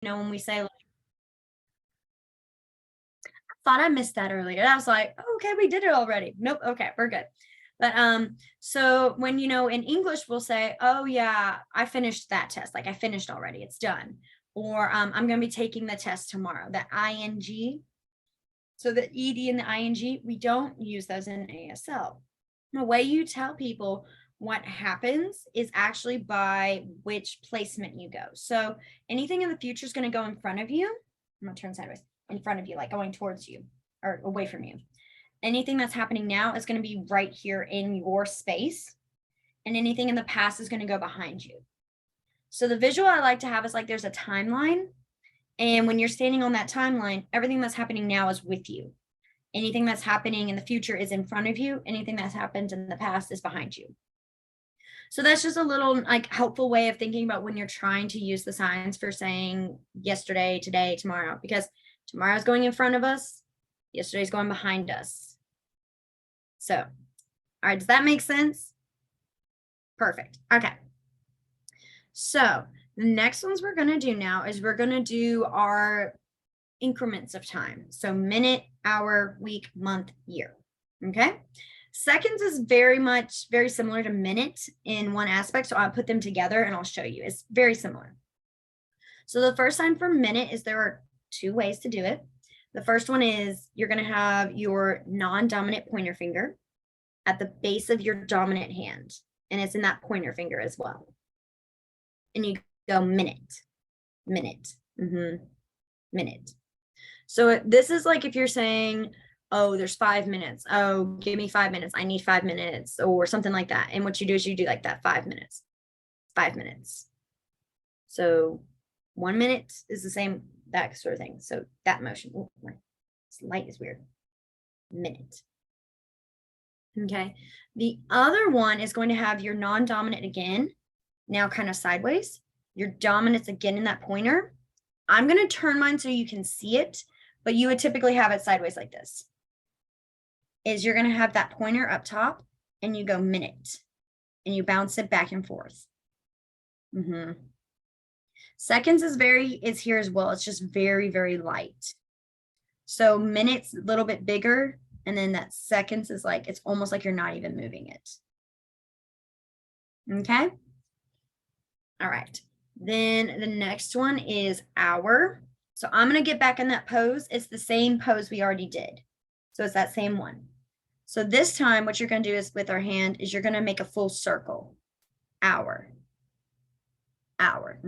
know, when we say, like, I thought I missed that earlier. I was like, oh, okay, we did it already. Nope. Okay, we're good. But so when, you know, in English, we'll say, oh yeah, I finished that test. Like I finished already, it's done. Or I'm going to be taking the test tomorrow, the ing. So the ed and the ing, we don't use those in ASL. The way you tell people what happens is actually by which placement you go. So anything in the future is going to go in front of you. I'm going to turn sideways, in front of you, like going towards you or away from you. Anything that's happening now is going to be right here in your space. And anything in the past is going to go behind you. So the visual I like to have is like there's a timeline. And when you're standing on that timeline, everything that's happening now is with you. Anything that's happening in the future is in front of you. Anything that's happened in the past is behind you. So that's just a little like helpful way of thinking about when you're trying to use the signs for saying yesterday, today, tomorrow, because tomorrow's going in front of us. Yesterday's going behind us. So, all right, does that make sense? Perfect. Okay. So the next ones we're going to do now is we're going to do our increments of time. So minute, hour, week, month, year. Okay. Seconds is very similar to minute in one aspect. So I'll put them together and I'll show you. It's very similar. So the first sign for minute is there are two ways to do it. The first one is you're going to have your non-dominant pointer finger at the base of your dominant hand. And it's in that pointer finger as well. And you go minute, minute, minute. So this is like if you're saying, oh, there's 5 minutes. Oh, give me 5 minutes. I need 5 minutes or something like that. And what you do is you do like that 5 minutes, 5 minutes. So 1 minute is the same, that sort of thing. So that motion. Oh, this light is weird. Minute. Okay. The other one is going to have your non-dominant again, now kind of sideways. Your dominant's again in that pointer. I'm going to turn mine so you can see it, but you would typically have it sideways like this. Is you're going to have that pointer up top and you go minute and you bounce it back and forth. Seconds is here as well. It's just very, very light. So minutes a little bit bigger. And then that seconds is like, it's almost like you're not even moving it. Okay. All right. Then the next one is hour. So I'm going to get back in that pose. It's the same pose we already did. So it's that same one. So this time, what you're going to do is with our hand is you're going to make a full circle. Hour. Hour.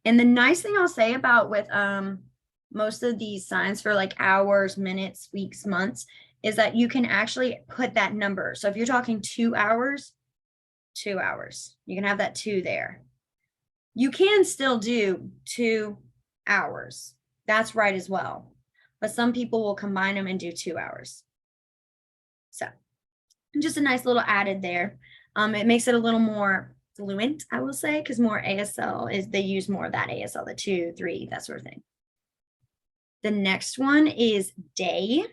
And the nice thing I'll say about with most of these signs for like hours, minutes, weeks, months, is that you can actually put that number. So if you're talking 2 hours, 2 hours, you can have that 2 there. You can still do 2 hours. That's right as well. But some people will combine them and do 2 hours. So just a nice little added there. It makes it a little more fluent, I will say, because more ASL is, they use more of that ASL, the 2, 3, that sort of thing. The next one is day.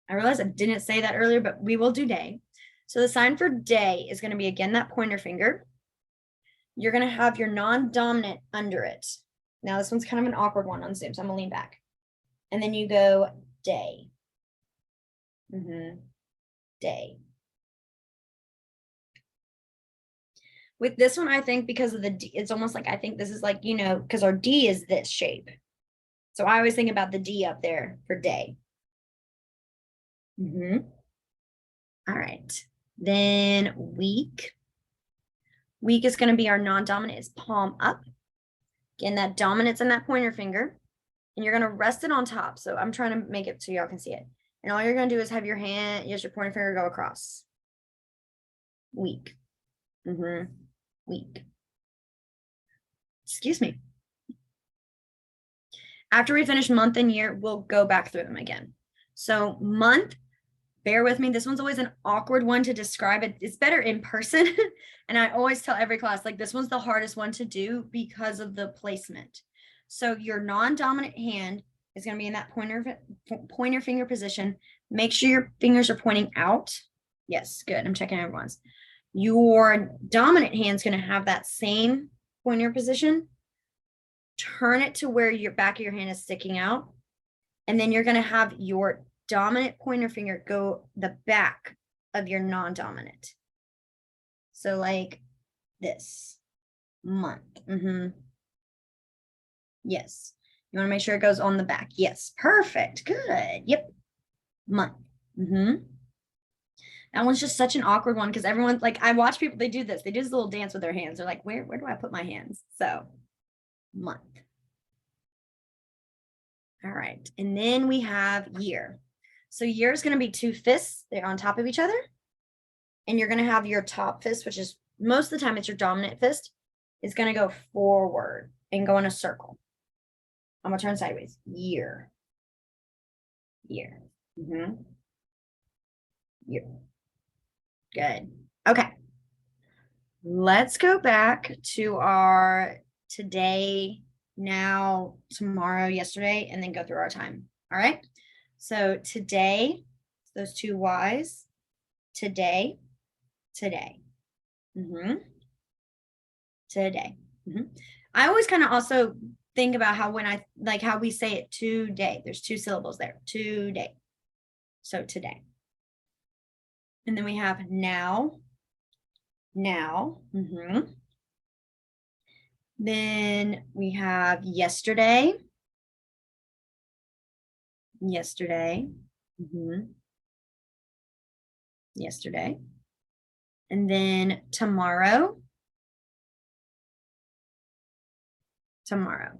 I realized I didn't say that earlier, but we will do day. So the sign for day is going to be, again, that pointer finger. You're going to have your non-dominant under it. Now, this one's kind of an awkward one on Zoom, so I'm going to lean back. And then you go day. Day. With this one, I think because of the D, it's almost like, I think this is like, you know, because our D is this shape. So I always think about the D up there for day. All right. Then week. Week is going to be our non-dominant is palm up. Again, that dominant's in that pointer finger. And you're going to rest it on top. So I'm trying to make it so y'all can see it. And all you're going to do is have your hand, use your pointer finger, go across. Week. Week. Excuse me. After we finish month and year, we'll go back through them again. So month, bear with me. This one's always an awkward one to describe it. It's better in person. And I always tell every class, like this one's the hardest one to do because of the placement. So your non-dominant hand is going to be in that pointer finger position. Make sure your fingers are pointing out. Yes, good. I'm checking everyone's. Your dominant hand is going to have that same pointer position, turn it to where your back of your hand is sticking out. And then you're going to have your dominant pointer finger go the back of your non-dominant. So like this, month. Yes. You want to make sure it goes on the back. Yes. Perfect. Good. Yep. Month. That one's just such an awkward one because everyone, like, I watch people, they do this little dance with their hands. They're like, where do I put my hands? So month. All right. And then we have year. So year is going to be two fists. They're on top of each other. And you're going to have your top fist, which is most of the time it's your dominant fist, is going to go forward and go in a circle. I'm going to turn sideways. Year. Year. Year. Good. Okay. Let's go back to our today, now, tomorrow, yesterday, and then go through our time. All right. So today, those two Y's, today, today. Today. I always kind of also think about how when I like how we say it today, there's two syllables there, today. So today. And then we have now. Then we have yesterday. Yesterday. And then tomorrow. Tomorrow.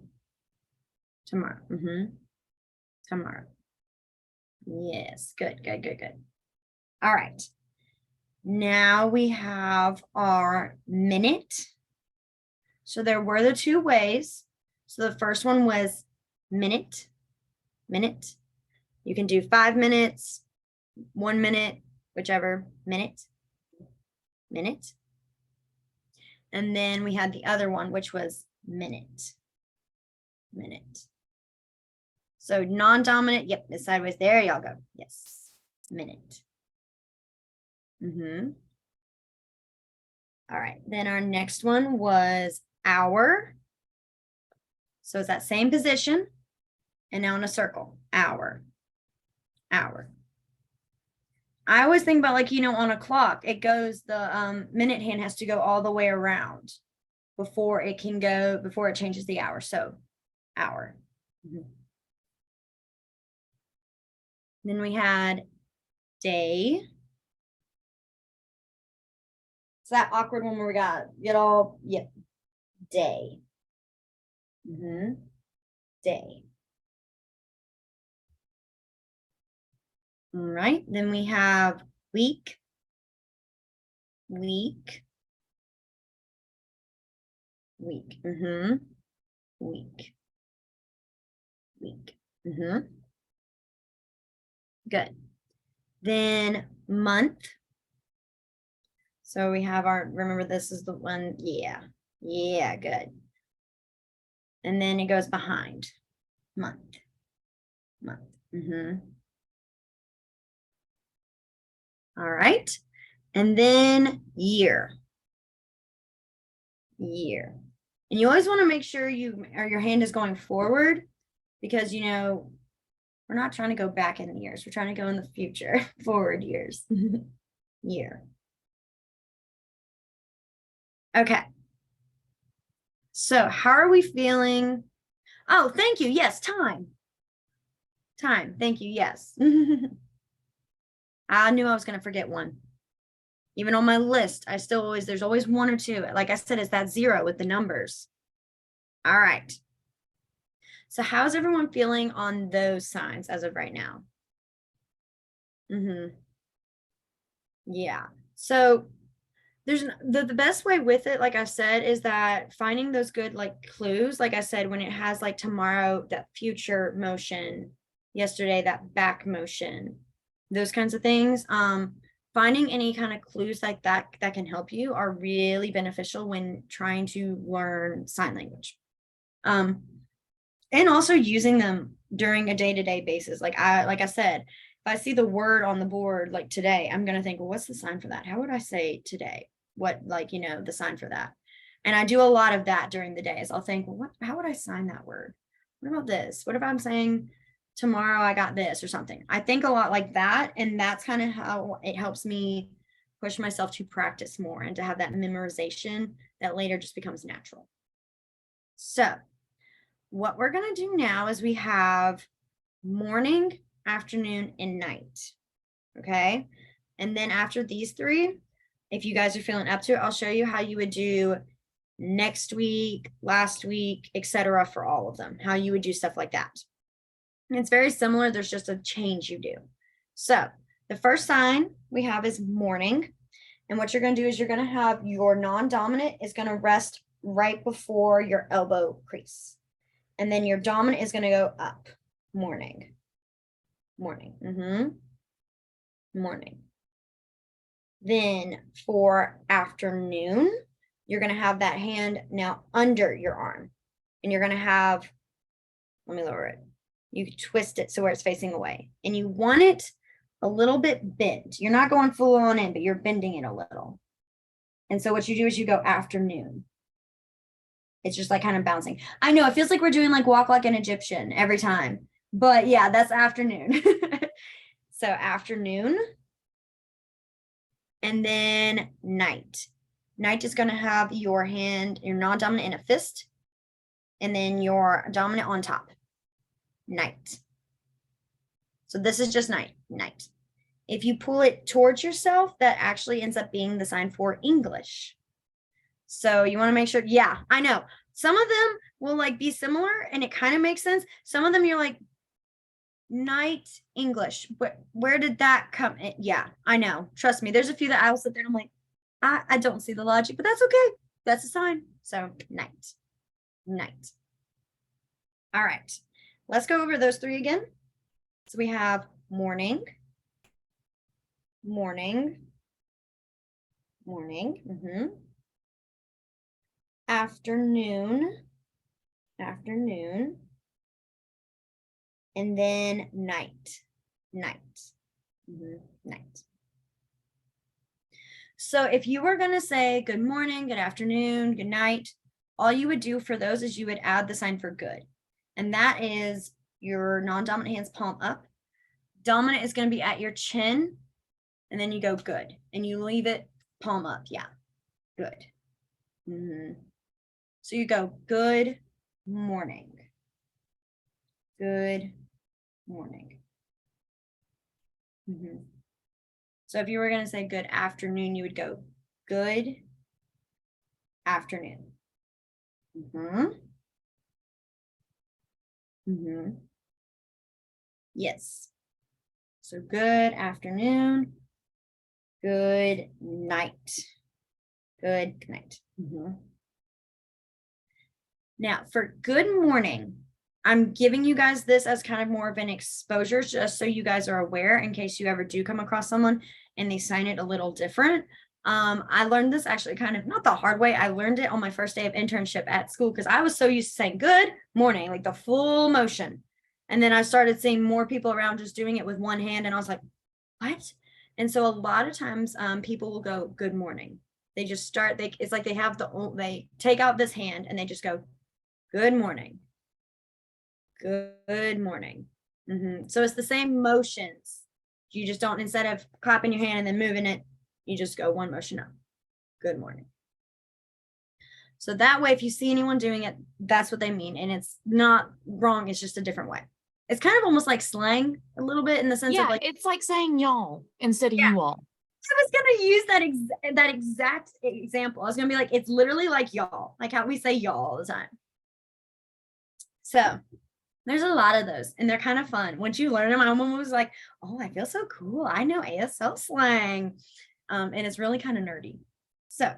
Yes. Good. All right. Now we have our minute. So there were the two ways. So the first one was minute. You can do 5 minutes, 1 minute, whichever, minute. And then we had the other one, which was minute. So non-dominant, yep, it's sideways. There y'all go. Yes, minute. All right, then our next one was hour. So it's that same position and now in a circle, hour. I always think about, like, on a clock, it goes, the minute hand has to go all the way around before it changes the hour. So hour. Then we had day. It's that awkward one where we got day. Day. All right, then we have week. Week. Good. Then month. So we have remember this is the one, yeah, good. And then it goes behind, month. All right, and then year. And you always want to make sure your hand is going forward because, we're not trying to go back in the years. We're trying to go in the future, forward years. Year. Okay. So how are we feeling? Oh, thank you. Yes, time. Thank you. Yes. I knew I was going to forget one. Even on my list, there's always one or two. Like I said, it's that 0 with the numbers. All right. So how's everyone feeling on those signs as of right now? Yeah. So there's the best way with it, like I said, is that finding those good clues. Like I said, when it has tomorrow, that future motion, yesterday, that back motion, those kinds of things. Finding any kind of clues like that can help you are really beneficial when trying to learn sign language. And also using them during a day-to-day basis. Like I said, if I see the word on the board like today, I'm going to think, well, what's the sign for that? How would I say today? What, the sign for that? And I do a lot of that during the days. I'll think, well, how would I sign that word? What about this? What if I'm saying tomorrow I got this or something? I think a lot like that. And that's kind of how it helps me push myself to practice more and to have that memorization that later just becomes natural. So what we're going to do now is we have morning, afternoon, and night. Okay. And then after these three, if you guys are feeling up to it, I'll show you how you would do next week, last week, etc. for all of them, how you would do stuff like that. And it's very similar. There's just a change you do. So the first sign we have is morning. And what you're going to do is you're going to have your non-dominant is going to rest right before your elbow crease. And then your dominant is going to go up. Morning. Morning. Morning. Then for afternoon, you're going to have that hand now under your arm. And you're going to have, let me lower it. You twist it so where it's facing away. And you want it a little bit bent. You're not going full on in, but you're bending it a little. And so what you do is you go afternoon. It's just like kind of bouncing. I know it feels like we're doing like walk like an Egyptian every time. But yeah, that's afternoon. So afternoon. And then night. Night is going to have your hand, your non-dominant in a fist, and then your dominant on top. Night. So this is just night. Night. If you pull it towards yourself, that actually ends up being the sign for English. So you want to make sure, yeah, I know. Some of them will like be similar and it kind of makes sense. Some of them you're like, night English, but where did that come in? Yeah, I know. Trust me. There's a few that I'll sit there and I'm like, I don't see the logic, but that's okay. That's a sign. So night, night. All right. Let's go over those three again. So we have morning, morning, morning, afternoon, afternoon, and then night, night, night. So if you were going to say good morning, good afternoon, good night, all you would do for those is you would add the sign for good. And that is your non-dominant hand's palm up. Dominant is going to be at your chin. And then you go good. And you leave it palm up. Yeah. Good. So you go good morning. Good morning. So if you were going to say good afternoon, you would go good afternoon. Yes. So good afternoon. Good night. Good night. Now for good morning, I'm giving you guys this as kind of more of an exposure, just so you guys are aware in case you ever do come across someone and they sign it a little different. I learned this actually kind of not the hard way. I learned it on my first day of internship at school because I was so used to saying good morning, like the full motion. And then I started seeing more people around just doing it with one hand. And I was like, what? And so a lot of times people will go good morning. They just start, it's like they take out this hand and they just go good morning. Good morning. So it's the same motions. You just don't, instead of clapping your hand and then moving it, you just go one motion up. Good morning. So that way, if you see anyone doing it, that's what they mean. And it's not wrong. It's just a different way. It's kind of almost like slang a little bit in the sense of like. It's like saying y'all instead of you all. I was going to use that exact example. I was going to be like, it's literally like y'all, like how we say y'all all the time. So there's a lot of those and they're kind of fun. Once you learn them, my mom was like, oh, I feel so cool. I know ASL slang. And it's really kind of nerdy. So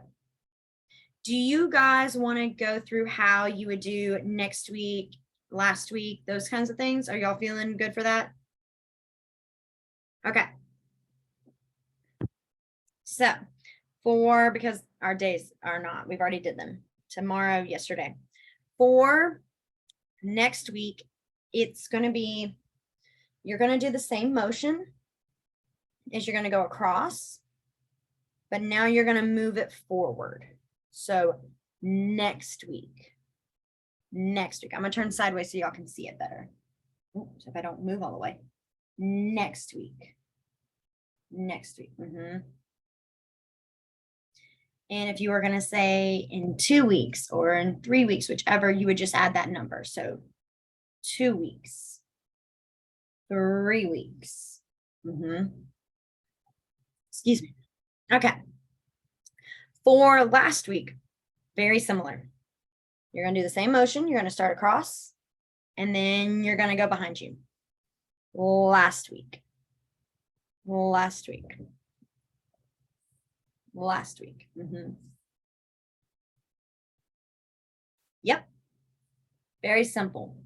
do you guys want to go through how you would do next week, last week, those kinds of things? Are y'all feeling good for that? Okay. So because our days are not, we've already did them tomorrow, yesterday. For next week, it's going to be, you're going to do the same motion as you're going to go across, but now you're going to move it forward. So next week. Next week. I'm going to turn sideways so y'all can see it better. Ooh, so if I don't move all the way. Next week. Next week. And if you were going to say in 2 weeks or in 3 weeks, whichever, you would just add that number. So 2 weeks, 3 weeks. Excuse me. Okay. For last week, very similar. You're going to do the same motion. You're going to start across, and then you're going to go behind you. Last week. Last week. Last week. Yep. Very simple.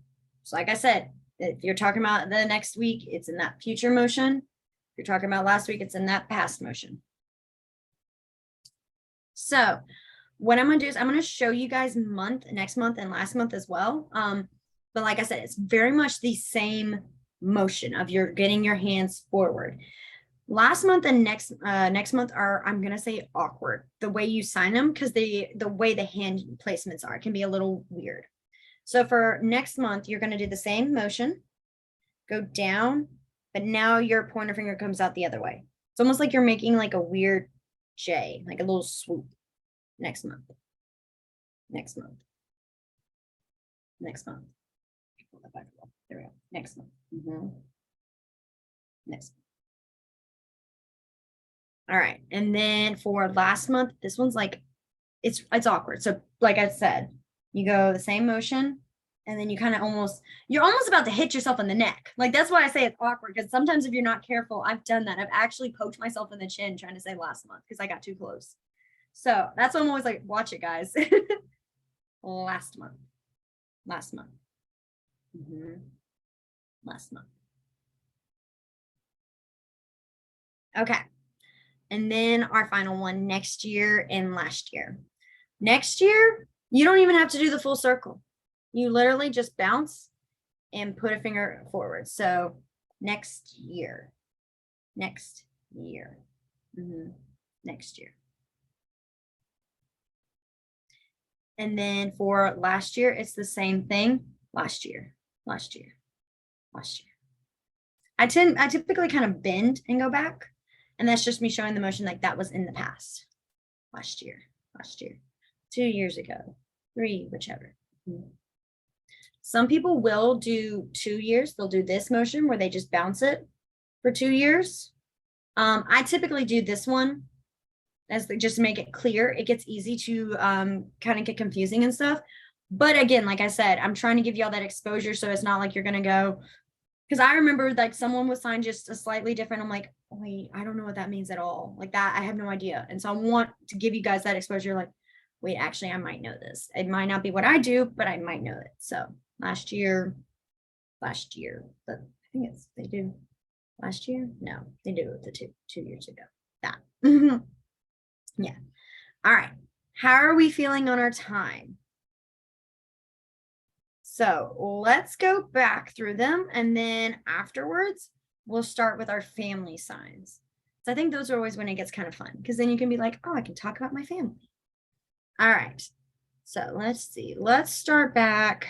So like I said, if you're talking about the next week, it's in that future motion. If you're talking about last week, it's in that past motion. So what I'm going to do is I'm going to show you guys next month and last month as well. But like I said, it's very much the same motion of you're getting your hands forward. Last month and next month are, I'm going to say, awkward. The way you sign them, because the way the hand placements are, it can be a little weird. So for next month, you're going to do the same motion, go down, but now your pointer finger comes out the other way. It's almost like you're making like a weird J, like a little swoop. Next month. Next month. Next month. There we go. Next month. Next month. All right. And then for last month, this one's like, it's awkward. So like I said, you go the same motion, and then you kind of you're almost about to hit yourself in the neck. Like, that's why I say it's awkward, because sometimes if you're not careful, I've done that. I've actually poked myself in the chin trying to say last month because I got too close. So that's why I'm always like, watch it, guys. Last month. Last month. Last month. Okay. And then our final one, next year and last year. Next year, you don't even have to do the full circle. You literally just bounce and put a finger forward. So next year. Next year. Next year. And then for last year, it's the same thing. Last year, last year, last year. I typically kind of bend and go back. And that's just me showing the motion like that was in the past. Last year, 2 years ago, 3, whichever. Some people will do 2 years. They'll do this motion where they just bounce it for 2 years. I typically do this one just to make it clear. It gets easy to kind of get confusing and stuff. But again, like I said, I'm trying to give you all that exposure, so it's not like you're going to go, because I remember like someone was signed just a slightly different. I'm like, wait, I don't know what that means at all. Like that, I have no idea. And so I want to give you guys that exposure. Like, wait, actually, I might know this. It might not be what I do, but I might know it. So last year, but I think they do last year. No, they do it the two years ago. That. Yeah. All right. How are we feeling on our time? So let's go back through them, and then afterwards we'll start with our family signs. So I think those are always when it gets kind of fun, because then you can be like, oh, I can talk about my family. All right. So let's see. Let's start back.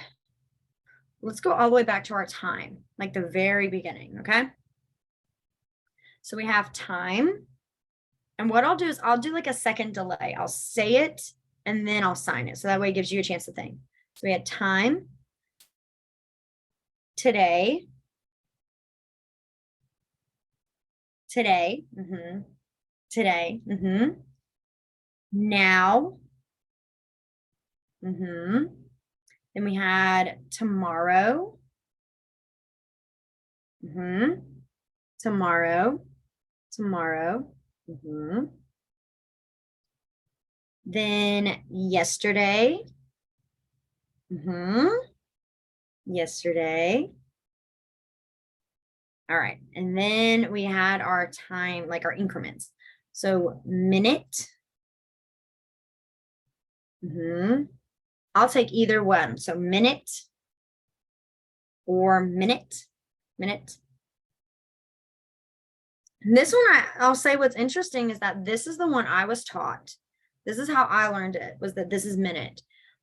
Let's go all the way back to our time, like the very beginning. Okay. So we have time. And what I'll do is I'll do like a second delay. I'll say it and then I'll sign it. So that way it gives you a chance to think. So we had time, today, today, today, now, then we had tomorrow, tomorrow, tomorrow, then yesterday, yesterday. All right. And then we had our time, like our increments. So minute. I'll take either one. So minute or minute. And this one, I'll say what's interesting is that this is the one I was taught This is how I learned it, was that this is minute.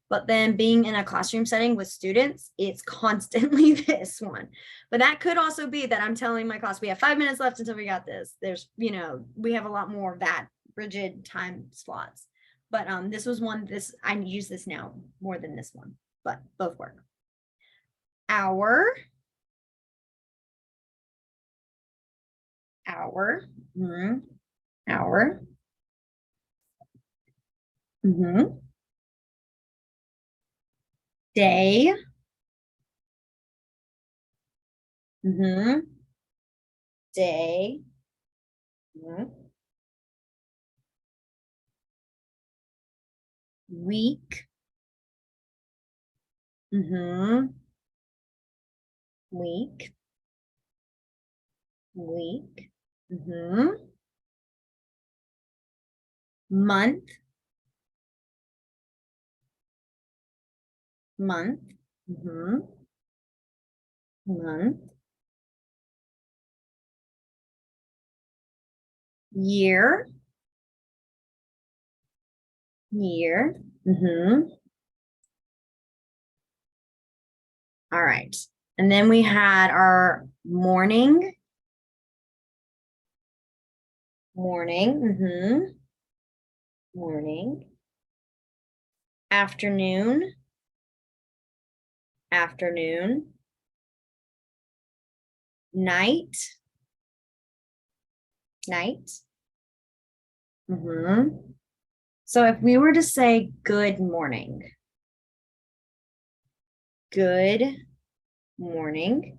But then being in a classroom setting with students, it's constantly this one. But that could also be that I'm telling my class, we have 5 minutes left until we got this. There's, you know, we have a lot more of that rigid time slots. But this was one, this, I use this now more than this one, but both work. Hour. Hour. Hour. Day. Day. Week. Week. Week. Month. Month. Month. Year. Year. All right. And then we had our morning. Morning. Morning. Afternoon. Afternoon. Night. Night. So if we were to say good morning. Good morning.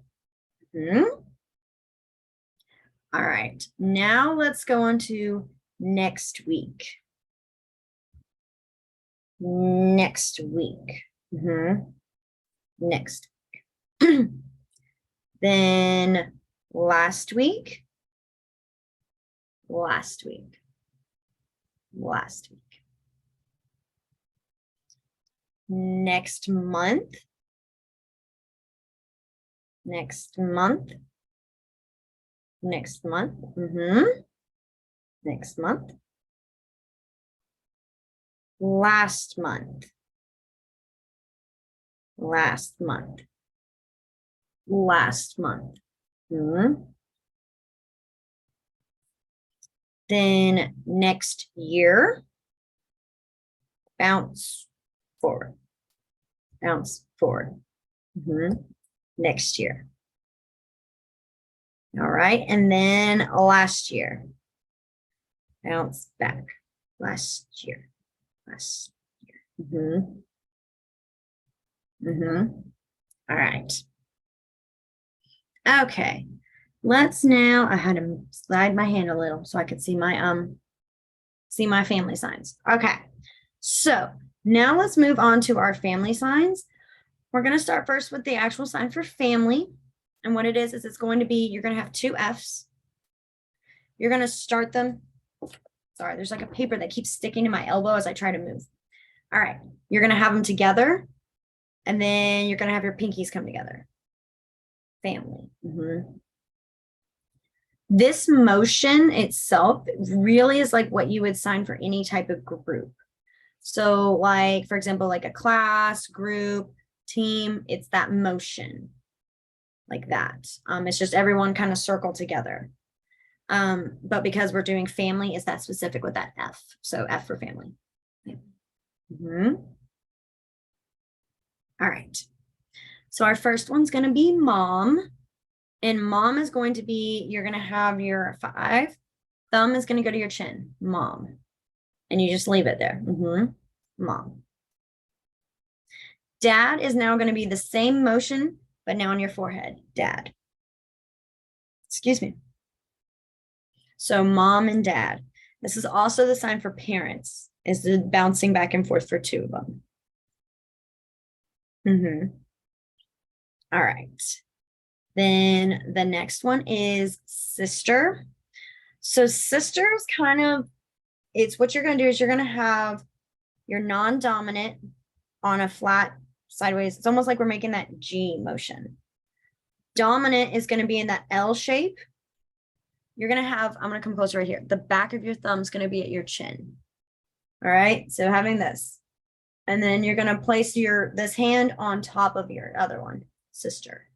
All right, now let's go on to next week. Next week. Next week. Then last week. Last week. Last week. Next month. Next month. Next month. Next month. Last month. Last month. Last month. Then next year. Bounce forward. Bounce forward. Next year. All right, and then last year. Bounce back. Last year. Last year. All right. Okay. Let's now, I had to slide my hand a little so I could see my family signs. Okay. So now let's move on to our family signs. We're going to start first with the actual sign for family. And what it is it's going to be, you're going to have two F's. You're going to start them. Sorry, there's like a paper that keeps sticking to my elbow as I try to move. All right. You're going to have them together. And then you're going to have your pinkies come together. Family. This motion itself really is like what you would sign for any type of group. So like, for example, like a class, group, team, it's that motion like that. It's just everyone kind of circle together. But because we're doing family, it's that specific with that F. So F for family. All right. So our first one's going to be mom. And mom is going to be, you're going to have your 5. Thumb is going to go to your chin. Mom. And you just leave it there. Mom. Dad is now going to be the same motion, but now on your forehead. Dad. Excuse me. So mom and dad. This is also the sign for parents, is the bouncing back and forth for 2 of them. All right. Then the next one is sister. So sister is kind of, it's what you're going to do is you're going to have your non-dominant on a flat sideways. It's almost like we're making that G motion. Dominant is going to be in that L shape. You're going to have, I'm going to come closer right here. The back of your thumb is going to be at your chin. All right, so having this. And then you're gonna place this hand on top of your other one, sister.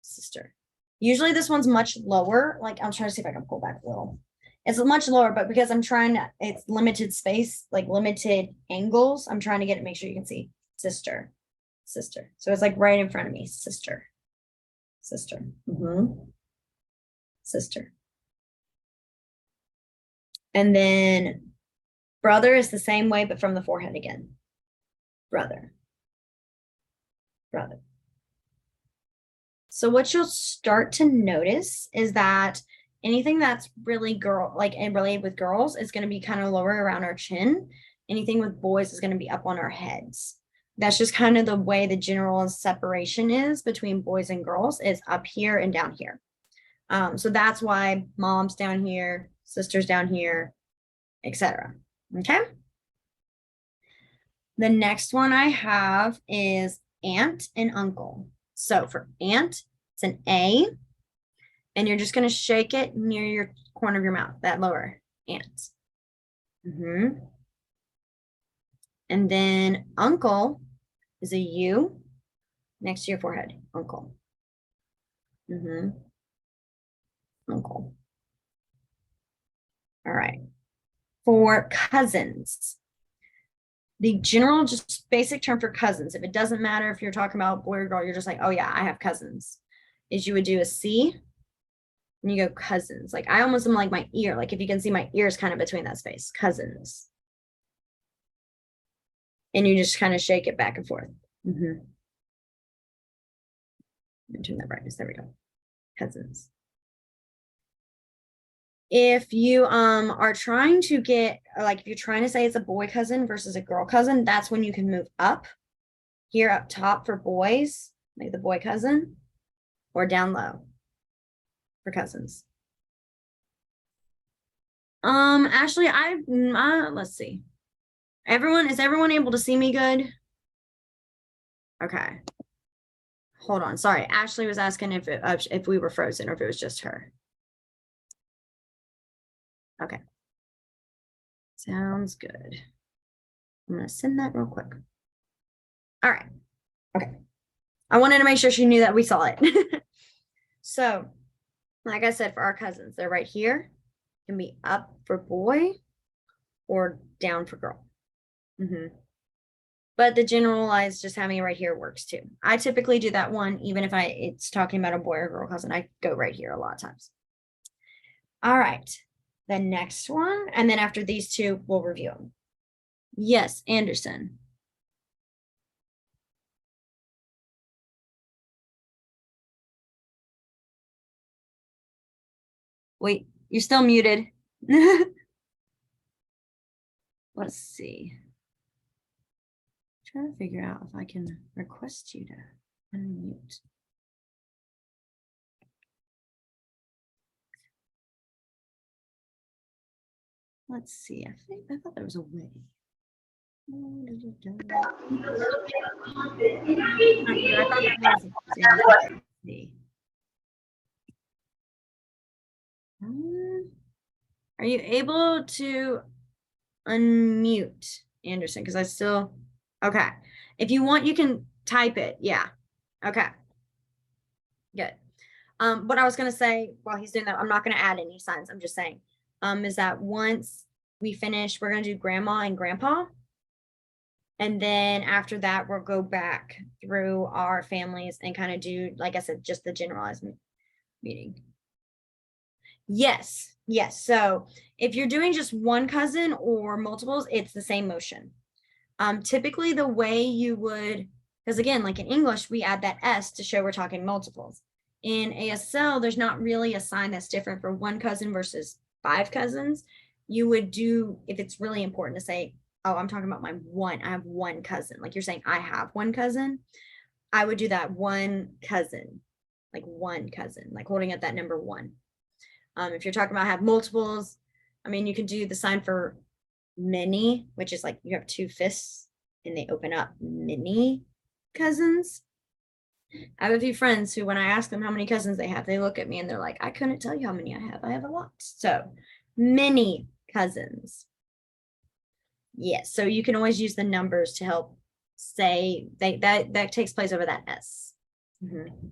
Sister. Usually this one's much lower. Like I'm trying to see if I can pull back a little. It's much lower, but because I'm trying to, it's limited space, like limited angles. I'm trying to get it, make sure you can see sister, sister. So it's like right in front of me, sister, sister, sister. And then brother is the same way, but from the forehead again. Brother, brother. So what you'll start to notice is that anything that's really girl, like and related with girls is going to be kind of lower around our chin. Anything with boys is going to be up on our heads. That's just kind of the way the general separation is between boys and girls is up here and down here. So that's why mom's down here, sister's down here, etc. Okay. The next one I have is aunt and uncle. So for aunt, it's an A, and you're just going to shake it near your corner of your mouth, that lower aunt. And then uncle is a U next to your forehead, uncle. Uncle. All right. For cousins, the general, just basic term for cousins, if it doesn't matter if you're talking about boy or girl, you're just like, oh yeah, I have cousins, is you would do a C and you go cousins. Like I almost am like my ear, like if you can see my ears kind of between that space, cousins. And you just kind of shake it back and forth. And turn that brightness, there we go, cousins. If you are trying to get, like if you're trying to say it's a boy cousin versus a girl cousin, that's when you can move up here up top for boys, like the boy cousin, or down low for cousins. Ashley, let's see. Is everyone able to see me good? Okay. Hold on. Sorry. Ashley was asking if we were frozen or if it was just her. Okay. Sounds good. I'm going to send that real quick. All right. Okay. I wanted to make sure she knew that we saw it. So, like I said, for our cousins, they're right here. Can be up for boy or down for girl. But the generalized, just having it right here works too. I typically do that one, even if it's talking about a boy or girl cousin, I go right here a lot of times. All right. The next one, and then after these two, we'll review them. Yes, Anderson. Wait, you're still muted. Let's see. Trying to figure out if I can request you to unmute. Let's see. I thought there was a way. Are you able to unmute Anderson? Because I still, okay. If you want, you can type it. Yeah. Okay. Good. What I was going to say while he's doing that, I'm not going to add any signs. I'm just saying, is that once we finish, we're going to do grandma and grandpa. And then after that, we'll go back through our families and kind of do, like I said, just the generalized meeting. Yes. Yes. So if you're doing just one cousin or multiples, it's the same motion. Typically the way you would, because again, like in English, we add that S to show we're talking multiples. In ASL, there's not really a sign that's different for one cousin versus 5 cousins. You would do, if it's really important to say, oh, I'm talking about I have one cousin. Like you're saying, I have one cousin. I would do that one cousin, like holding up that number 1. If you're talking about have multiples, I mean, you can do the sign for many, which is like you have 2 fists and they open up, many cousins. I have a few friends who, when I ask them how many cousins they have, they look at me and they're like, I couldn't tell you how many I have. I have a lot. So many cousins. Yes. So you can always use the numbers to help say that takes place over that S. Mm-hmm.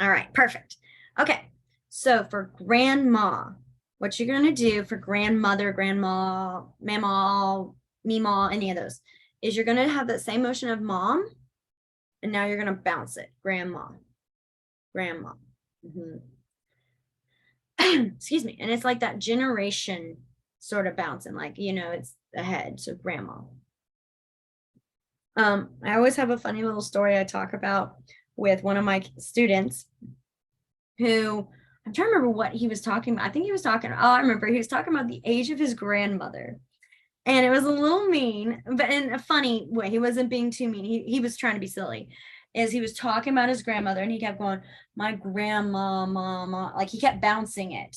All right, perfect. Okay. So for grandma, what you're going to do for grandmother, grandma, mama, meemaw, any of those, is you're going to have that same motion of mom, and now you're going to bounce it. Grandma, grandma. Mm-hmm. Excuse me. And it's like that generation sort of bouncing, like, it's ahead. So grandma. I always have a funny little story I talk about with one of my students who I'm trying to remember what he was talking about. I think he was talking, I remember he was talking about the age of his grandmother. And it was a little mean, but in a funny way. He wasn't being too mean. He was trying to be silly. As he was talking about his grandmother, and he kept going, my grandma, mama, like he kept bouncing it,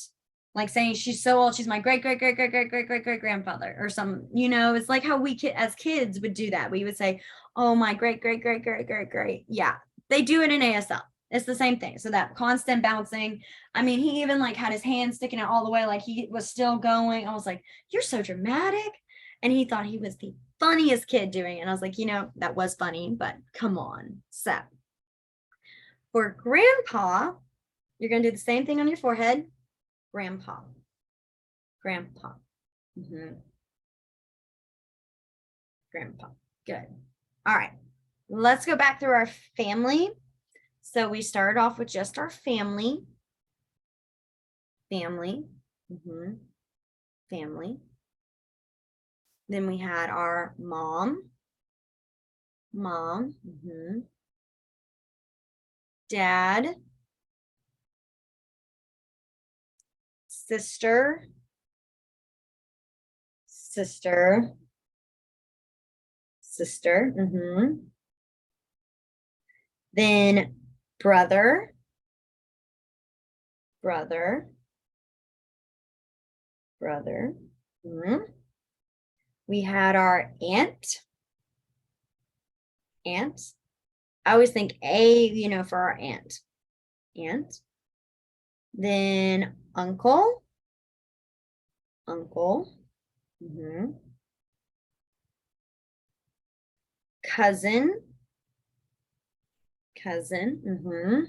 like saying she's so old, she's my great great great great great great great great grandfather or some, it's like how we as kids would do that. We would say, oh, my great great great great great great. Yeah, they do it in ASL. It's the same thing. So that constant bouncing. I mean, he even like had his hand sticking out all the way, like he was still going. I was like, you're so dramatic. And he thought he was the funniest kid doing it. And I was like, that was funny, but come on. So for grandpa, you're going to do the same thing on your forehead. Grandpa, grandpa, mm-hmm. Grandpa. Good. All right. Let's go back through our family. So we started off with just our family. Family. Mm-hmm. Family. Then we had our mom. Mom. Mm-hmm. Dad. Sister. Sister. Sister. Mm-hmm. Then brother. Brother. Brother. Mm-hmm. We had our aunt. Aunt. I always think A, for our aunt. Aunt. Then uncle. Uncle. Mm-hmm. Cousin. Cousin. Mm-hmm.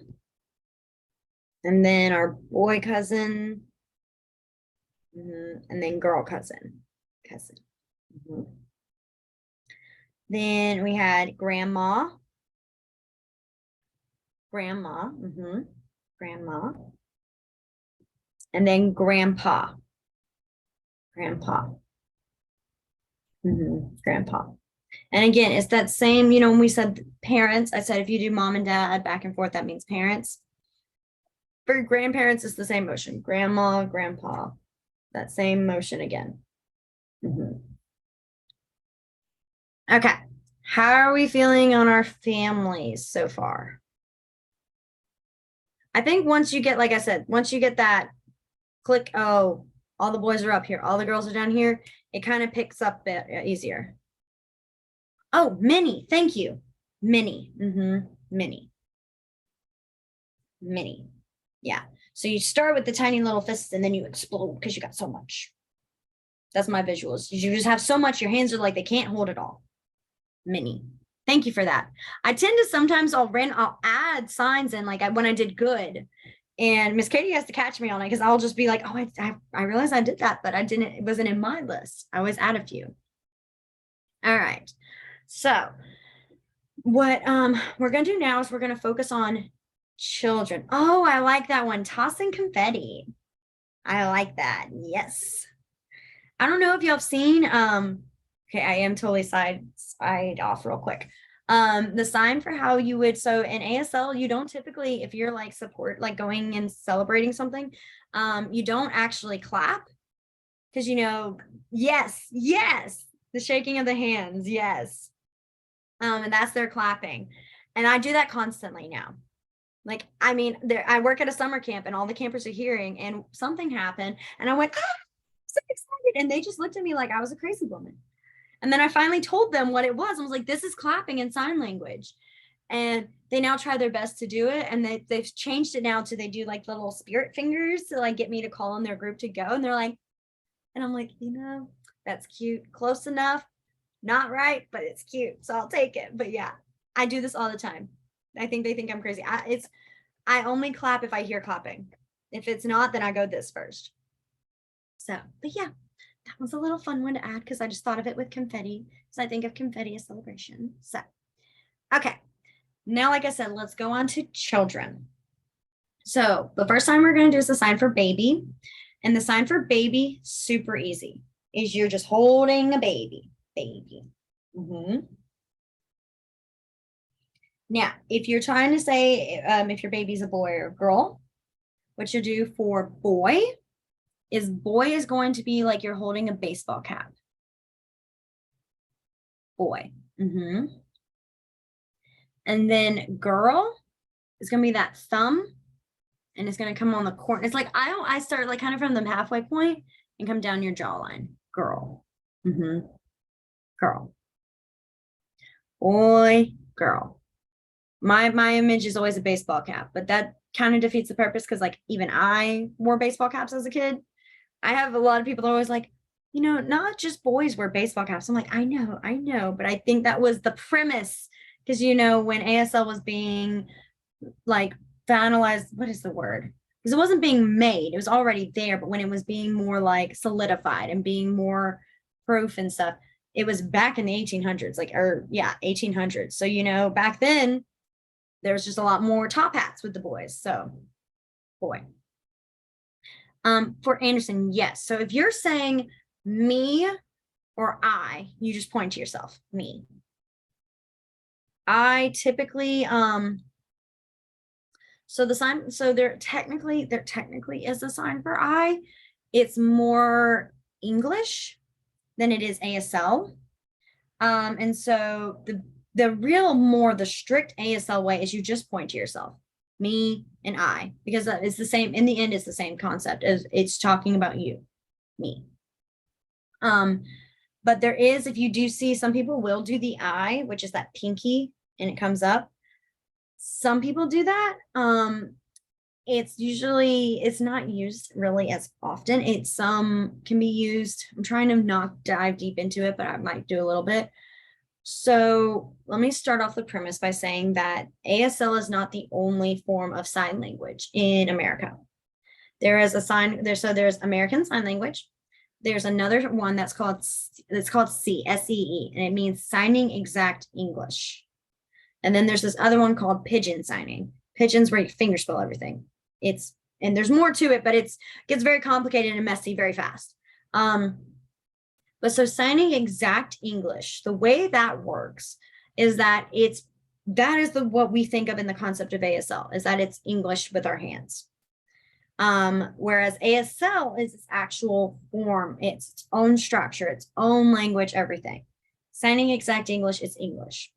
And then our boy cousin. Mm-hmm. And then girl cousin. Cousin. Mm-hmm. Then we had grandma. Grandma. Mm-hmm. Grandma. And then grandpa. Grandpa. Mm-hmm. Grandpa. And again, it's that same, when we said parents, I said if you do mom and dad back and forth, that means parents. For grandparents, it's the same motion. Grandma, grandpa. That same motion again. Mm-hmm. Okay. How are we feeling on our families so far? I think once you get, like I said, once you get that click, oh, all the boys are up here, all the girls are down here, it kind of picks up a bit easier. Oh, mini. Thank you. Mini. Mm-hmm. Mini. Mini. Yeah. So you start with the tiny little fists and then you explode because you got so much. That's my visuals. You just have so much. Your hands are like they can't hold it all. Mini. Thank you for that. I tend to sometimes I'll add signs in, like when I did good, and Miss Katie has to catch me on it because I'll just be like, oh, I realized I did that, but I didn't. It wasn't in my list. I always add a few. All right. So what we're gonna do now is we're gonna focus on children. Oh, I like that one. Tossing confetti. I like that. Yes. I don't know if y'all have seen okay, I am totally side off real quick. The sign for how you would, so in ASL, you don't typically, if you're like going and celebrating something, you don't actually clap because yes, the shaking of the hands, yes. And that's their clapping. And I do that constantly now. Like, I mean, I work at a summer camp and all the campers are hearing, and something happened and I went, so excited. And they just looked at me like I was a crazy woman. And then I finally told them what it was. I was like, this is clapping in sign language. And they now try their best to do it. And they've changed it now to they do like little spirit fingers to like get me to call in their group to go. And they're like, And I'm like, that's cute. Close enough. Not right, but it's cute. So I'll take it. But yeah, I do this all the time. I think they think I'm crazy. I only clap if I hear clapping. If it's not, then I go this first. So, but yeah, that was a little fun one to add because I just thought of it with confetti. So I think of confetti as celebration. So, okay. Now, like I said, let's go on to children. So the first sign we're going to do is the sign for baby. And the sign for baby, super easy, is you're just holding a baby. Now, if you're trying to say if your baby's a boy or a girl, what you do for boy is going to be like you're holding a baseball cap. Boy. And then girl is going to be that thumb, and it's going to come on the corner. It's like I start like kind of from the halfway point and come down your jawline. Girl. Girl. Boy, girl. My image is always a baseball cap, but that kind of defeats the purpose because like even I wore baseball caps as a kid. I have a lot of people that are always like, not just boys wear baseball caps. I'm like, I know, but I think that was the premise because when ASL was being like finalized, what is the word? Because it wasn't being made, it was already there, but when it was being more like solidified and being more proof and stuff, it was back in the 1800s, 1800s. So back then there was just a lot more top hats with the boys. So boy. For Anderson, yes. So if you're saying me or I, you just point to yourself. Me. I typically so the sign, so there technically is a sign for I. It's more English than it is ASL. And so the strict ASL way is you just point to yourself, me and I, because it's the same, in the end, it's the same concept as it's talking about you, me. But there is, if you do see, some people will do the I, which is that pinky, and it comes up. Some people do that. It's not used really as often. It's can be used. I'm trying to not dive deep into it, but I might do a little bit. So let me start off the premise by saying that ASL is not the only form of sign language in America. There is there's American Sign Language. There's another one that's called SEE, and it means Signing Exact English. And then there's this other one called Pigeon Signing. Pigeon's where you finger spell everything. And there's more to it, but it gets very complicated and messy very fast. But so Signing Exact English, the way that works is that what we think of in the concept of ASL, is that it's English with our hands. Whereas ASL is its actual form, its own structure, its own language, everything. Signing Exact English is English.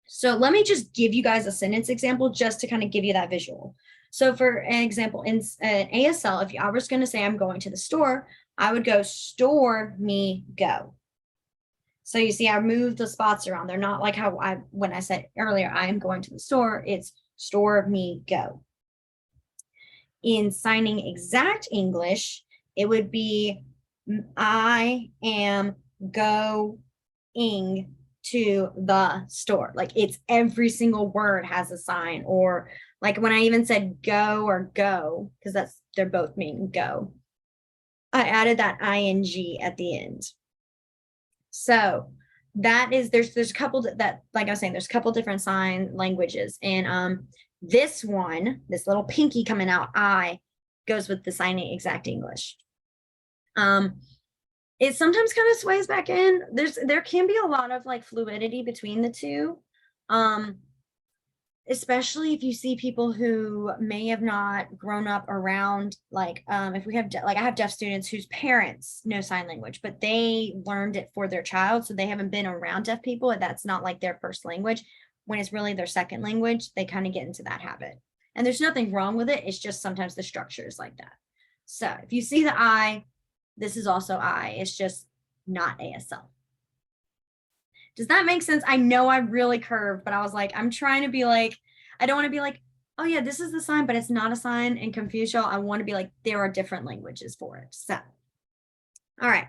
So let me just give you guys a sentence example just to kind of give you that visual. So for an example, in ASL, if I was going to say I'm going to the store, I would go store, me, go. So you see, I moved the spots around. They're not like when I said earlier, I am going to the store, it's store, me, go. In Signing Exact English, it would be I am going to the store. Like it's every single word has a sign, or like when I even said go or go, because they're both mean go, I added that ing at the end. So that is, there's a couple that, like I was saying, there's a couple different sign languages, and this little pinky coming out, I, goes with the Signing Exact English. It sometimes kind of sways back in. There can be a lot of like fluidity between the two, especially if you see people who may have not grown up around if we have I have deaf students whose parents know sign language, but they learned it for their child, so they haven't been around deaf people, and that's not like their first language. When it's really their second language, they kind of get into that habit, and there's nothing wrong with it. It's just sometimes the structure is like that. So if you see the I, this is also I. It's just not ASL. Does that make sense? I know I really curved, but I was like, I'm trying to be like, I don't want to be like, oh yeah, this is the sign, but it's not a sign and confuse y'all. I want to be like, there are different languages for it. So, All right,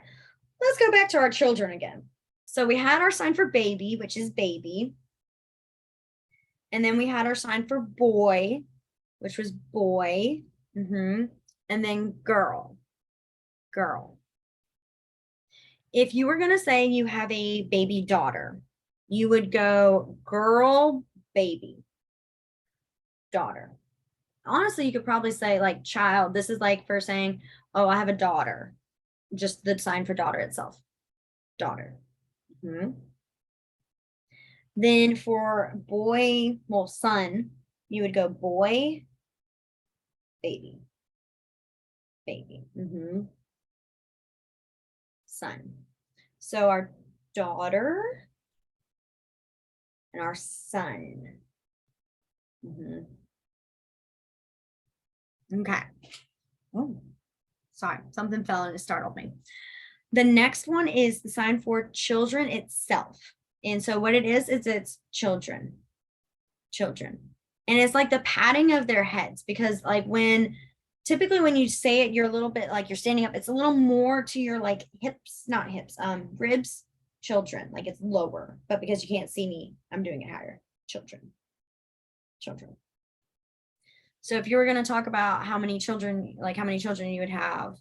let's go back to our children again. So we had our sign for baby, which is baby. And then we had our sign for boy, which was boy. And then girl, girl. If you were going to say you have a baby daughter, you would go girl, baby, daughter. Honestly, you could probably say like child. This is like for saying, oh, I have a daughter. Just the sign for daughter itself. Daughter. Then for boy, well, son, you would go boy, baby, baby. Son. So our daughter and our son. Okay. Oh, sorry, something fell and it startled me. The next one is the sign for children itself. And so what it is it's children. Children. And it's like the patting of their heads, because like typically when you say it, you're a little bit like you're standing up. It's a little more to your like hips, not hips, ribs, children. Like it's lower, but because you can't see me, I'm doing it higher. Children. Children. So if you were going to talk about how many children you would have,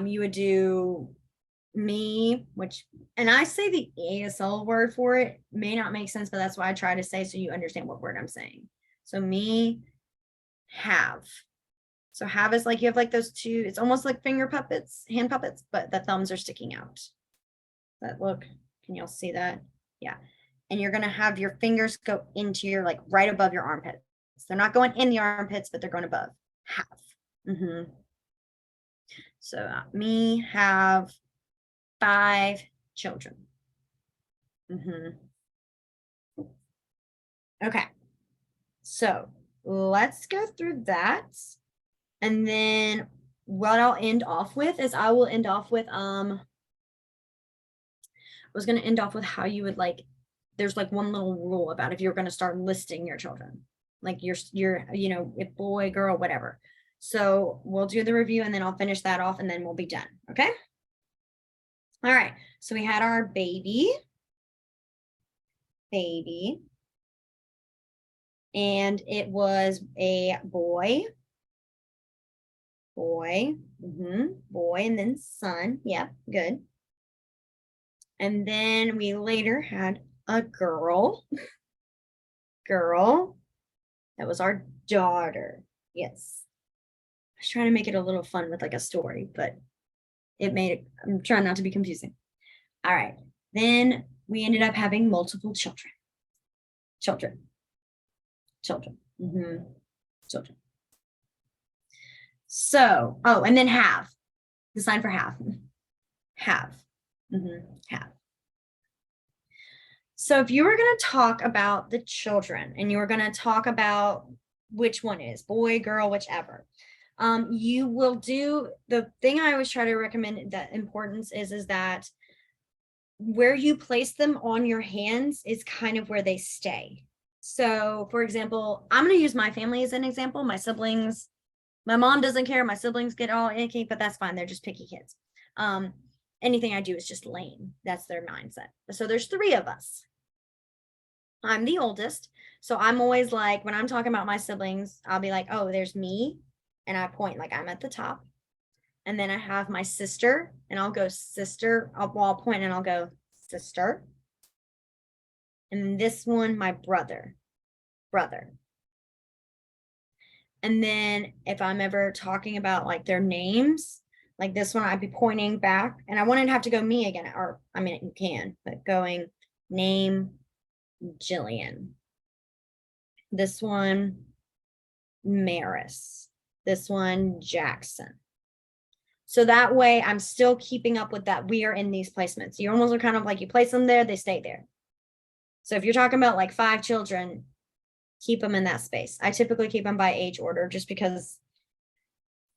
you would do me, and I say the ASL word for it may not make sense, but that's why I try to say so you understand what word I'm saying. So me, have. So have is like you have like those two, it's almost like finger puppets, hand puppets, but the thumbs are sticking out. But look, can y'all see that? Yeah. And you're going to have your fingers go into your like right above your armpits. They're not going in the armpits, but they're going above. Have. So me have 5 children. Okay. So let's go through that. And then what I'll end off with is I was going to end off with how you would like, there's like one little rule about if you're going to start listing your children, like your, if boy, girl, whatever. So we'll do the review and then I'll finish that off and then we'll be done. Okay. All right. So we had our baby. And it was a boy. Boy, and then son. Yep, good. And then we later had a girl. That was our daughter. Yes. I was trying to make it a little fun with like a story, but I'm trying not to be confusing. All right. Then we ended up having multiple children. Children. So, and then have. The sign for have. Have. So if you were going to talk about the children and you were going to talk about which one is boy, girl, whichever, you will do the thing I always try to recommend that importance is that where you place them on your hands is kind of where they stay. So for example, I'm going to use my family as an example. My siblings, my mom doesn't care. My siblings get all icky, but that's fine. They're just picky kids. Anything I do is just lame. That's their mindset. So there's 3 of us. I'm the oldest. So I'm always like, when I'm talking about my siblings, I'll be like, oh, there's me. And I point like I'm at the top. And then I have my sister and I'll go sister. I'll point and I'll go sister. And this one, my brother. And then if I'm ever talking about like their names, like this one, I'd be pointing back and I wouldn't have to go me again. Or, I mean, you can, but going name Gillian. This one, Maris. This one, Jackson. So that way I'm still keeping up with that. We are in these placements. You almost are kind of like you place them there, they stay there. So if you're talking about like 5 children, keep them in that space. I typically keep them by age order just because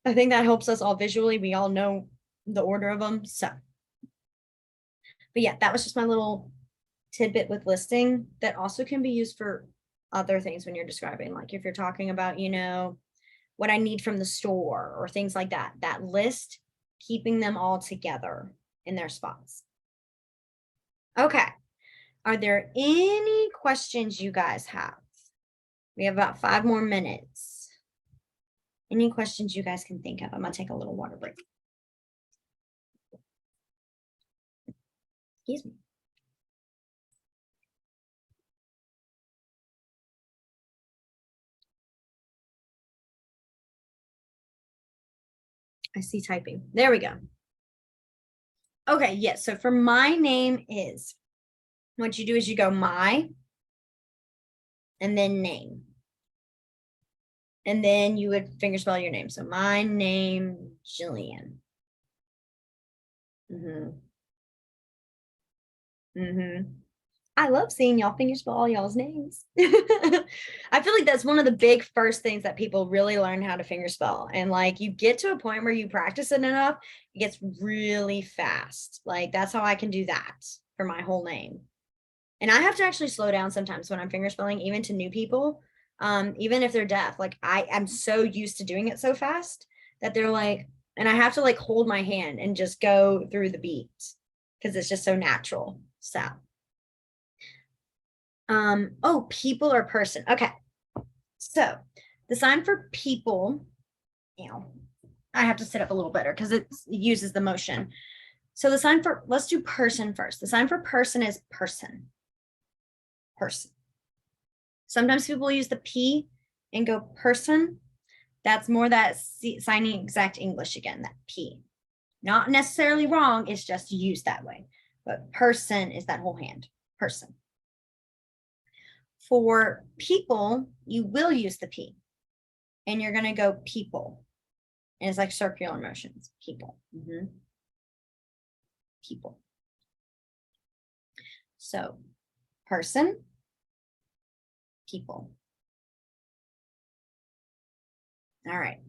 I think that helps us all visually. We all know the order of them. So, but yeah, that was just my little tidbit with listing that also can be used for other things when you're describing, like if you're talking about, what I need from the store or things like that, that list keeping them all together in their spots. Okay. Are there any questions you guys have? We have about 5 more minutes. Any questions you guys can think of? I'm going to take a little water break. Excuse me. I see typing. There we go. Okay, yes. So for my name is, what you do is you go my, and then name. And then you would fingerspell your name. So my name, Gillian. I love seeing y'all fingerspell all y'all's names. I feel like that's one of the big first things that people really learn how to fingerspell. And like you get to a point where you practice it enough, it gets really fast. Like that's how I can do that for my whole name. And I have to actually slow down sometimes when I'm fingerspelling, even to new people, even if they're deaf. Like I am so used to doing it so fast that they're like, and I have to like hold my hand and just go through the beats because it's just so natural. So oh, people or person. Okay. So the sign for people, I have to sit up a little better because it uses the motion. So the sign for, let's do person first. The sign for person is person. Person. Sometimes people use the P and go person. That's more that signing exact English again, that P. Not necessarily wrong, it's just used that way. But person is that whole hand, person. For people, you will use the P. And you're going to go people. And it's like circular motions, people. People. So person, people. All right.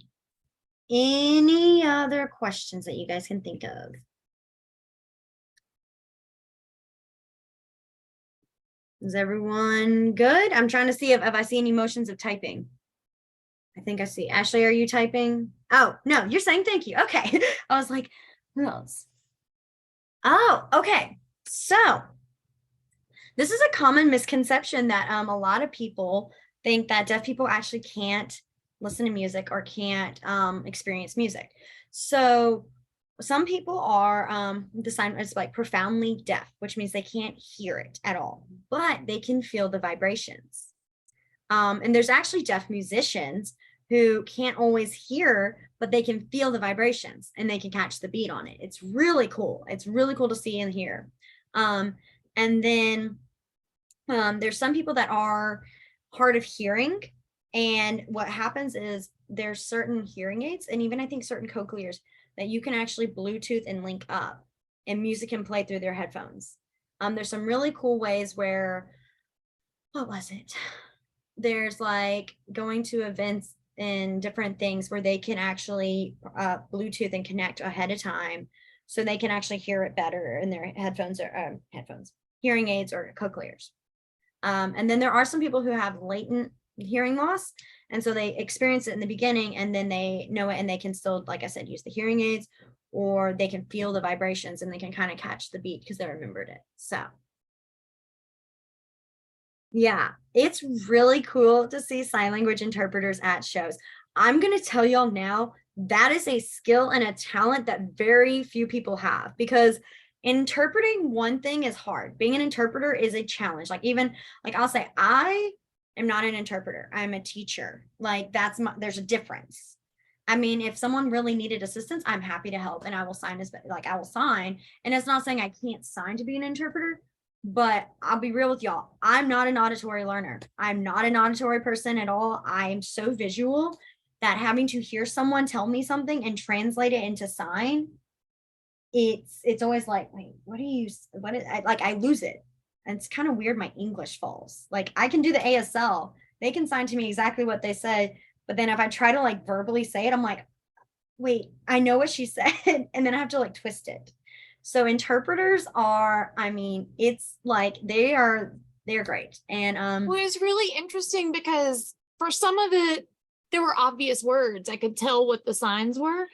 Any other questions that you guys can think of? Is everyone good? I'm trying to see if I see any motions of typing. I think I see. Ashley, are you typing? Oh, no, you're saying thank you. Okay. I was like, who else? Oh, okay. So this is a common misconception that a lot of people think that deaf people actually can't listen to music or can't experience music. So some people are defined as like profoundly deaf, which means they can't hear it at all, but they can feel the vibrations. And there's actually deaf musicians who can't always hear, but they can feel the vibrations and they can catch the beat on it. It's really cool. It's really cool to see and hear. And then there's some people that are hard of hearing. And what happens is there's certain hearing aids and even I think certain cochlears that you can actually Bluetooth and link up and music can play through their headphones. There's some really cool ways where, what was it? There's like going to events and different things where they can actually Bluetooth and connect ahead of time so they can actually hear it better in their headphones or hearing aids or cochlears. And then there are some people who have latent hearing loss. And so they experience it in the beginning and then they know it and they can still, like I said, use the hearing aids or they can feel the vibrations and they can kind of catch the beat because they remembered it. So yeah, it's really cool to see sign language interpreters at shows. I'm going to tell y'all now, that is a skill and a talent that very few people have because interpreting one thing is hard. Being an interpreter is a challenge. Like even like I'll say, I am not an interpreter. I'm a teacher. Like there's a difference. I mean, if someone really needed assistance, I'm happy to help and I will sign I will sign. And it's not saying I can't sign to be an interpreter, but I'll be real with y'all. I'm not an auditory learner. I'm not an auditory person at all. I'm so visual that having to hear someone tell me something and translate it into sign, it's always like, wait, I lose it. And it's kind of weird. My English falls. Like I can do the ASL. They can sign to me exactly what they said. But then if I try to like verbally say it, I'm like, wait, I know what she said. And then I have to like twist it. So interpreters are, I mean, it's like they're great. And well, it's really interesting because for some of it, there were obvious words. I could tell what the signs were.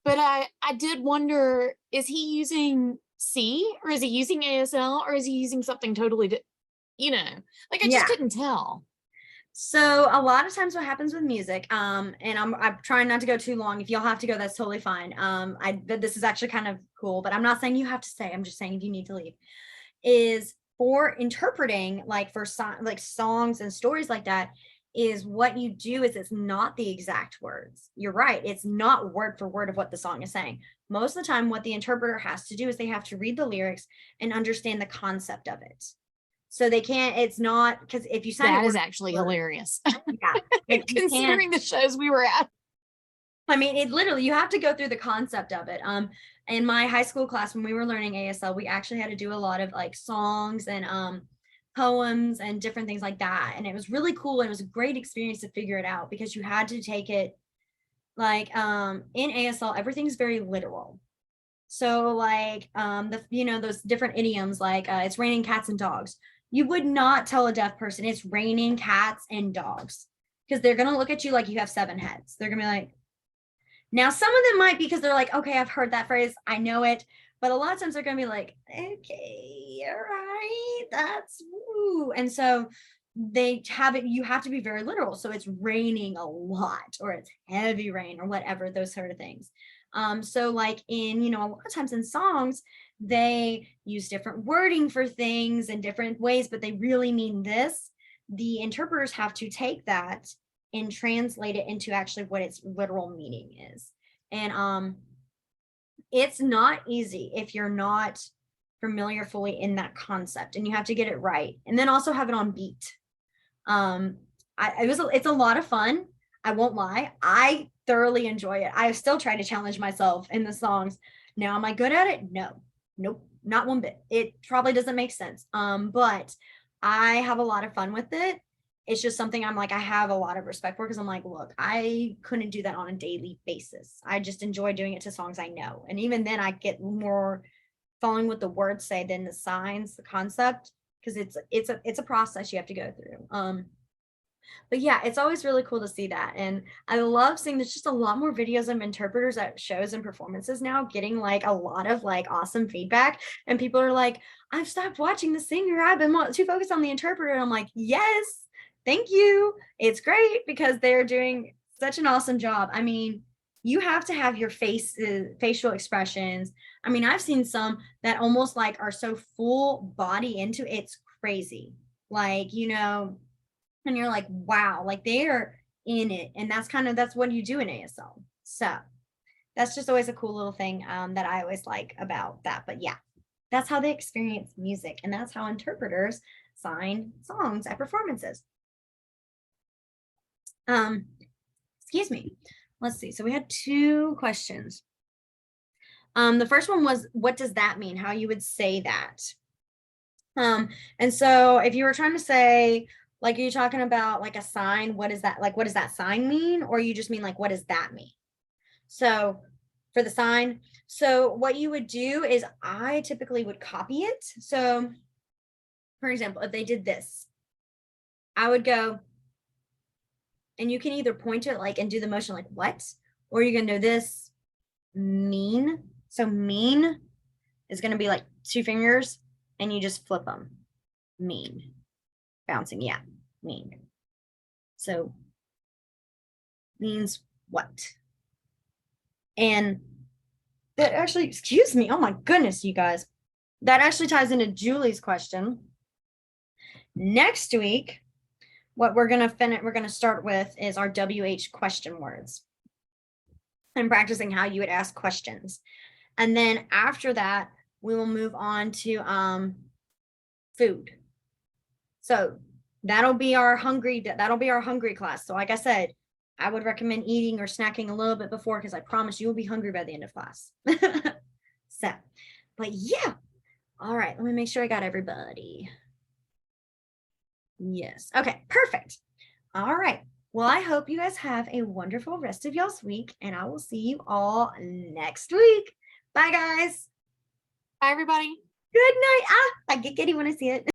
But I did wonder, is he using C or is he using ASL or is he using something totally, like I just Yeah. couldn't tell. So a lot of times what happens with music, and I'm trying not to go too long. If y'all have to go, that's totally fine. This is actually kind of cool, but I'm not saying you have to stay. I'm just saying if you need to leave, is for interpreting, like for like songs and stories like that, is what you do is it's not the exact words. You're right. It's not word for word of what the song is saying. Most of the time, what the interpreter has to do is they have to read the lyrics and understand the concept of it. So they can't, it's not, because if you sign That it, is actually hilarious. yeah, like you can't, Considering the shows we were at. I mean, it literally, you have to go through the concept of it. In my high school class, when we were learning ASL, we actually had to do a lot of like songs and poems and different things like that. And it was really cool. And it was a great experience to figure it out because you had to take it like in ASL, everything's very literal. So like those different idioms like it's raining cats and dogs. You would not tell a deaf person it's raining cats and dogs because they're gonna look at you like you have 7 heads. They're gonna be like, now some of them might be because they're like, okay, I've heard that phrase, I know it. But a lot of times they're gonna be like, okay, all right, that's woo. And so they have it, you have to be very literal. So it's raining a lot, or it's heavy rain, or whatever, those sort of things. So like in, a lot of times in songs, they use different wording for things in different ways, but they really mean this. The interpreters have to take that and translate it into actually what its literal meaning is. And it's not easy if you're not familiar fully in that concept, and you have to get it right, and then also have it on beat. It's a lot of fun. I won't lie. I thoroughly enjoy it. I still try to challenge myself in the songs. Now, am I good at it? No, nope, not one bit. It probably doesn't make sense. But I have a lot of fun with it. It's just something I'm like, I have a lot of respect for because I'm like, look, I couldn't do that on a daily basis. I just enjoy doing it to songs I know. And even then I get more following what the words say than the signs, the concept, because it's a process you have to go through. But yeah, it's always really cool to see that. And I love seeing there's just a lot more videos of interpreters at shows and performances now getting like a lot of like awesome feedback. And people are like, I've stopped watching the singer. I've been too focused on the interpreter. And I'm like, yes, thank you. It's great because they're doing such an awesome job. I mean, you have to have your facial expressions. I mean, I've seen some that almost like are so full body into it's crazy. Like, and you're like, wow, like they are in it. And that's what you do in ASL. So that's just always a cool little thing that I always like about that. But yeah, that's how they experience music. And that's how interpreters sign songs at performances. Excuse me. Let's see. So we had 2 questions. The first one was, what does that mean? How you would say that. And so if you were trying to say, like, are you talking about like a sign? What is that? Like, what does that sign mean? Or you just mean like, what does that mean? So for the sign, so what you would do is I typically would copy it. So for example, if they did this, I would go, and you can either point to it like and do the motion like what, or you can do this mean. So mean is going to be like 2 fingers and you just flip them. Mean. Bouncing, yeah, mean. So means what? And that actually, excuse me, oh my goodness, you guys. That actually ties into Julie's question. Next week, what we're gonna start with is our WH question words and practicing how you would ask questions. And then after that, we will move on to food. So that'll be our hungry class. So like I said, I would recommend eating or snacking a little bit before because I promise you will be hungry by the end of class. So, but yeah. All right, let me make sure I got everybody. Yes. Okay, perfect. All right. Well, I hope you guys have a wonderful rest of y'all's week, and I will see you all next week. Bye, guys. Bye, everybody. Good night. I get giddy when I see it.